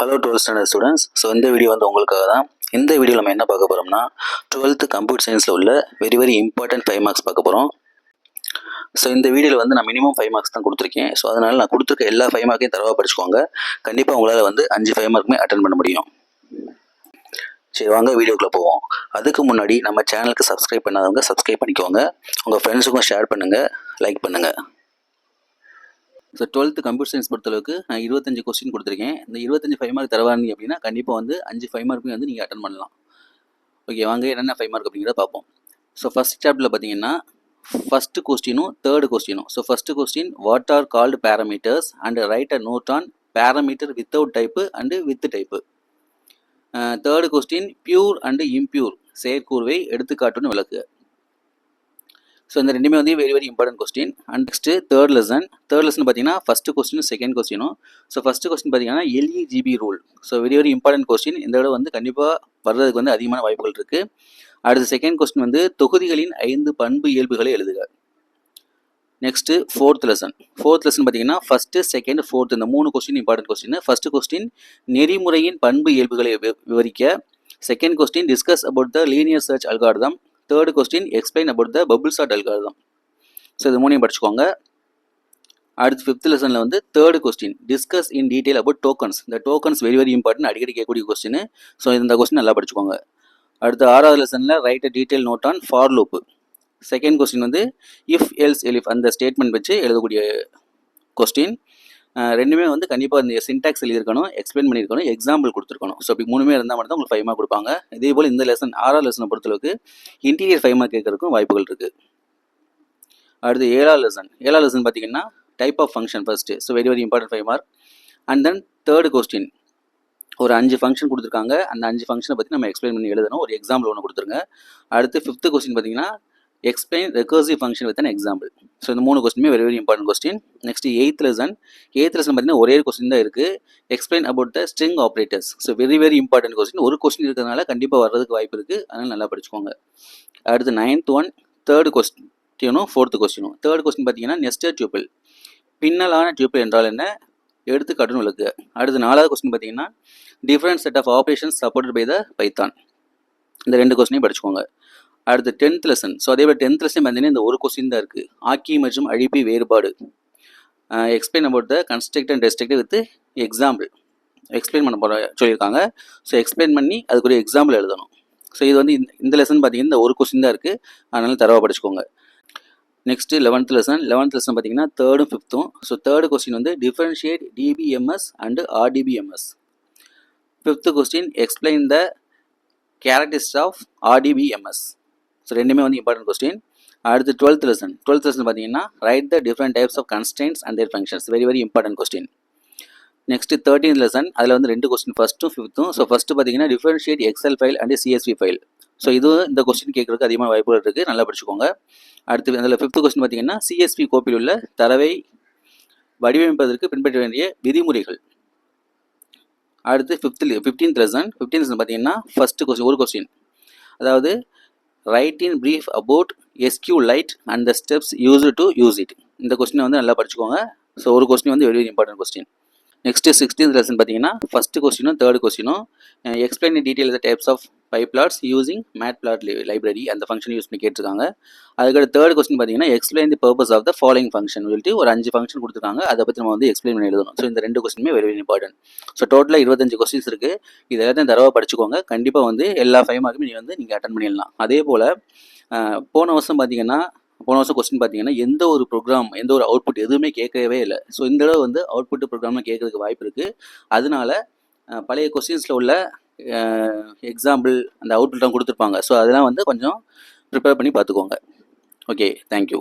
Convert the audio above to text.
Hello 12th standard students. இந்த video உங்களுக்காக தான். இந்த வீடியோவில் நம்ம என்ன பார்க்க போகிறோம்னா 12th கம்ப்யூட்டர் சயின்ஸில் உள்ள வெரி இம்பார்ட்டன்ட் 5 மார்க்ஸ் பார்க்க போகிறோம். இந்த வீடியோவில் நான் மினிமம் 5 மார்க்ஸ் தான் கொடுத்துருக்கேன். அதனால் நான் கொடுத்துருக்க எல்லா 5 மார்க்கையும் தரவாக படிச்சுக்கோங்க. கண்டிப்பாக உங்களால் 5 5 மார்க்குமே அட்டன் பண்ண முடியும். சரி, வாங்க வீடியோக்குள்ளே போவோம். அதுக்கு முன்னாடி நம்ம சேனலுக்கு சப்ஸ்கிரைப் பண்ணாதவங்க சப்ஸ்கிரைப் பண்ணிக்கோங்க. உங்கள் ஃப்ரெண்ட்ஸுக்கும் ஷேர் பண்ணுங்கள், லைக் பண்ணுங்கள். 12th கம்ப்யூட்டர் சயின்ஸ் பொறுத்தளவுக்கு நான் 25 கொஸ்டின் கொடுத்துருக்கேன். இந்த 25 5 மார்க் தரவானீங்க அப்படின்னா கண்டிப்பாக 5 5 மார்க்குமே நீங்கள் அட்டன் பண்ணலாம். ஓகே, வாங்க என்னென்ன 5 மார்க் அப்படிங்கிறத பார்ப்போம். ஃபர்ஸ்ட் சாப்டரில் பார்த்தீங்கன்னா ஃபஸ்ட்டு கொஸ்டினும் தேர்டு கொஸ்டினும். First question, what are called parameters and write a note on parameter without type and with type. Third question, pure and impure செயற்கூறுவை எடுத்துக்காட்டுன்னு விளக்கு. இந்த ரெண்டுமே very important question. And next third lesson பார்த்தீங்கன்னா first question second கொஸ்டினும். First question பார்த்தீங்கன்னா LEGB rule. Very important question. இந்த தடவை கண்டிப்பாக வர்றதுக்கு அதிகமான வாய்ப்புகள் இருக்குது. அடுத்து செகண்ட் கொஸ்டின் தொகுதிகளின் 5 பண்பு இயல்புகளை எழுதுக. நெக்ஸ்ட்டு ஃபோர்த் லெசன் பார்த்தீங்கன்னா ஃபஸ்ட்டு செகண்ட் ஃபோர்த் இந்த 3 question important question. First question நெறிமுறையின் பண்பு இயல்புகளை விவரிக்க. Second question discuss about the linear search algorithm. Third question explain about the bubble sort algorithm. இது மூணையும் படிச்சுக்கோங்க. அடுத்து ஃபிஃப்த் லெசனில் third question discuss in detail about tokens. இந்த டோக்கன்ஸ் வெரி இம்பார்ட்டன்ட், அடிக்கடி கேட்கக்கூடிய கொஸ்டின். இந்த கொஸ்டின் நல்லா படிச்சுக்கோங்க. அடுத்து ஆறாவது லெசனில் write a detail note on for loop. Second question if else elif அந்த ஸ்டேட்மெண்ட் வச்சு எழுதக்கூடிய கொஸ்டின். ரெண்டுமே கண்டிப்பாக இந்த சின்டாக்ஸ் எழுதியிருக்கணும், எக்ஸ்பிளைன் பண்ணியிருக்கணும், எக்ஸாம்பிள் கொடுத்துருக்கணும். இப்படி மூணுமே இருந்தால் மட்டும் தான் உங்களுக்கு 5 மார்க் கொடுப்பாங்க. இதே போல் இந்த லெசன் ஆறாவது லெசனை பொறுத்தளவுக்கு இன்டீரியர் 5 மார்க் கேட்கறதுக்கும் வாய்ப்புகள் இருக்குது. அடுத்து ஏழாவது லெசன் பார்த்தீங்கன்னா type of function first. Very important 5 mark. And then third question ஒரு 5 ஃபங்க்ஷன் கொடுத்துருக்காங்க. அந்த 5 ஃபங்க்ஷனை பற்றி நம்ம எக்ஸ்பிளைன் பண்ணி எழுதணும். ஒரு எக்ஸாம்பிள் ஒன்று கொடுத்துருங்க. அடுத்து ஃபிஃப்த்து கொஸ்டின் பார்த்தீங்கன்னா explain recursive function with an example. இந்த 3 கொஸ்டினுமே very important question. Next eighth lesson பார்த்தீங்கன்னா ஒரே கொஸ்டின் தான் இருக்குது. Explain about the string operators. Very important question. ஒரு கொஸ்டின் இருக்கிறதுனால கண்டிப்பாக வர்றதுக்கு வாய்ப்பு இருக்குது. அதனால் நல்லா படிச்சுக்கோங்க. அடுத்து 9th ஒன் தேர்டு கொஸ்டினும் ஃபோர்த்து கொஸ்டினும். தேர்ட் கொஸ்டின் பார்த்தீங்கன்னா நெஸ்டட் டியூபிள். பின்னலான டியூபிள் என்றால் என்ன, எடுத்துக்காட்டுன்னு விளக்கு. அடுத்து 4வது கொஸ்டின் பார்த்தீங்கன்னா different set of operations supported by the Python. இந்த 2 கொஸ்டினையும் படிச்சுக்கோங்க. அடுத்து 10th லெசன். அதே போல் 10th லெசன் பார்த்தீங்கன்னா இந்த ஒரு கொஸ்டின் தான் இருக்குது. ஆக்கி மற்றும் அழிப்பி வேறுபாடு. Explain about the construct and restrict with example. Explain பண்ண சொல்லியிருக்காங்க. எக்ஸ்பிளைன் பண்ணி அதுக்குரிய எக்ஸாம்பிள் எழுதணும். இது இந்த லெசன் பார்த்தீங்கன்னா இந்த ஒரு கொஸ்டின் தான் இருக்குது. அதனால தரவாக படிச்சுக்கோங்க. நெக்ஸ்ட்டு 11th லெசன் பார்த்தீங்கன்னா தேர்டும் ஃபிஃப்த்தும். Third question differentiate DBMS and RDBMS. Fifth question explain the characteristics of RDBMS. ரெண்டுமே இம்பார்ட்டன்ட் கொஸ்டின். அடுத்து 12th லெசன் பார்த்தீங்கன்னா write the different types of constraints and their functions. Very important question. Next 13th lesson அதில் 2 question ஃபஸ்ட்டும் ஃபிஃப்த்தும். First பார்த்தீங்கன்னா differentiate Excel file and CSV file. இதுவும் இந்த question கேட்கறதுக்கு அதிகமான வாய்ப்புகள் இருக்குது. நல்லா படிச்சுக்கோங்க. அடுத்து அதில் 5th கொஸ்டின் பார்த்தீங்கன்னா சிஎஸ்வி கோப்பில் உள்ள தரவை வடிவமைப்பதற்கு பின்பற்ற வேண்டிய விதிமுறைகள். அடுத்து 15th லெசன் பார்த்தீங்கன்னா ஃபஸ்ட்டு கொஸ்டின் ஒரு கொஸ்டின், அதாவது write in brief about SQLite and the steps used to use it. இந்த கொஸ்டினை நல்லா படிச்சுக்கோங்க. ஒரு question very important question. Next 16th lesson பார்த்தீங்கன்னா ஃபஸ்ட்டு கொஸ்டினும் தேர்டு கொஸ்டினும் explain in detail the types of pyplots using matplot library அந்த function use பண்ணி கேட்டிருக்காங்க. அதுக்கடுத்து தேர்ட் கொஸ்டின் பார்த்தீங்கன்னா explain the purpose of the following function சொல்லிட்டு ஒரு 5 ஃபங்க்ஷன் கொடுத்துருக்காங்க. அதை பற்றி நம்ம எக்ஸ்பிளைன் பண்ணி எழுதணும். இந்த 2 கொஸ்டினுமே வெரி இம்பார்ட்டன்ட். டோட்டலாக 25 கொஸ்டின்ஸ் இருக்குது. இது எல்லாத்தையும் தரவாக படிச்சுக்கோங்க. கண்டிப்பாக எல்லா 5 மார்க்குமே நீங்கள் அட்டன் பண்ணிடலாம். அதே போல் போன வருஷம் கொஸ்டின் பார்த்தீங்கன்னா எந்த ஒரு ப்ரோக்ராம் எந்த ஒரு அவுட்புட் எதுவுமே கேட்கவே இல்லை. இந்த தடவை அவுட்புட் ப்ரோக்ராம்லாம் கேட்கறதுக்கு வாய்ப்பு இருக்குது. அதனால பழைய கொஸ்டின்ஸில் உள்ள எக்ஸாம்பிள் அந்த அவுட்புட்லாம் கொடுத்துருப்பாங்க. அதெல்லாம் கொஞ்சம் ப்ரிப்பேர் பண்ணி பார்த்துக்கோங்க. Okay, thank you.